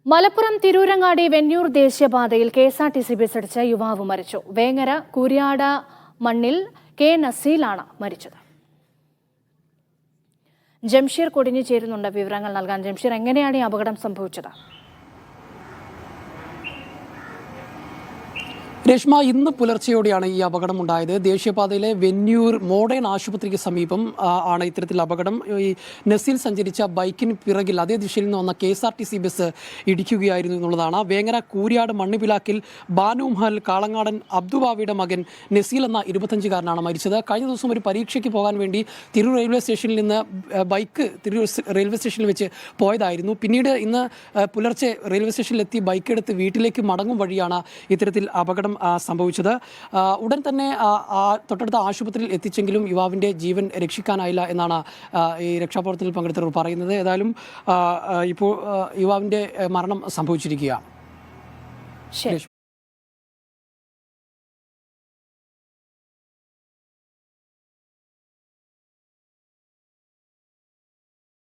മലപ്പുറം തിരൂരങ്ങാടി വെന്നൂർ ദേശീയപാതയിൽ കെഎസ്ആർടിസി ബസ്സിടിച്ച് യുവാവ് മരിച്ചു. വേങ്ങര കൂരിയാട് മണ്ണിൽ കെ നസീലാണ് മരിച്ചത്. ജംഷീർ കൊടിഞ്ഞു ചേരുന്നുണ്ട് വിവരങ്ങൾ നൽകാൻ. ജംഷീർ, എങ്ങനെയാണ് ഈ അപകടം സംഭവിച്ചത്? രേഷ്മ, ഇന്ന് പുലർച്ചെയോടെയാണ് ഈ അപകടമുണ്ടായത്. ദേശീയപാതയിലെ വെന്നൂർ മോഡേൺ ആശുപത്രിക്ക് സമീപം ആണ് ഇത്തരത്തിൽ അപകടം. ഈ നസീൽ സഞ്ചരിച്ച ബൈക്കിന് പിറകിൽ അതേ ദിശയിൽ നിന്ന് വന്ന കെഎസ്ആർടിസി ബസ് ഇടിക്കുകയായിരുന്നു എന്നുള്ളതാണ്. വേങ്ങര കൂരിയാട് മണ്ണിപിലാക്കിൽ ബാനു മഹൽ കാളങ്ങാടൻ അബ്ദുബാവിയുടെ മകൻ നസീൽ എന്ന 25-കാരനാണ് മരിച്ചത്. കഴിഞ്ഞ ദിവസം ഒരു പരീക്ഷയ്ക്ക് പോകാൻ വേണ്ടി തിരൂർ റെയിൽവേ സ്റ്റേഷനിൽ നിന്ന് ബൈക്ക് തിരൂർ റെയിൽവേ സ്റ്റേഷനിൽ വെച്ച് പോയതായിരുന്നു. പിന്നീട് ഇന്ന് പുലർച്ചെ റെയിൽവേ സ്റ്റേഷനിലെത്തി ബൈക്ക് എടുത്ത് വീട്ടിലേക്ക് മടങ്ങും വഴിയാണ് ഇത്തരത്തിൽ അപകടം സംഭവിച്ചത്. ഉടൻ തന്നെ തൊട്ടടുത്ത ആശുപത്രിയിൽ എത്തിച്ചെങ്കിലും യുവാവിൻ്റെ ജീവൻ രക്ഷിക്കാനായില്ല എന്നാണ് ഈ രക്ഷാപ്രവർത്തനത്തിൽ പങ്കെടുത്തവർ പറയുന്നത്. ഏതായാലും ഇപ്പോൾ യുവാവിൻ്റെ മരണം സംഭവിച്ചിരിക്കുകയാണ്.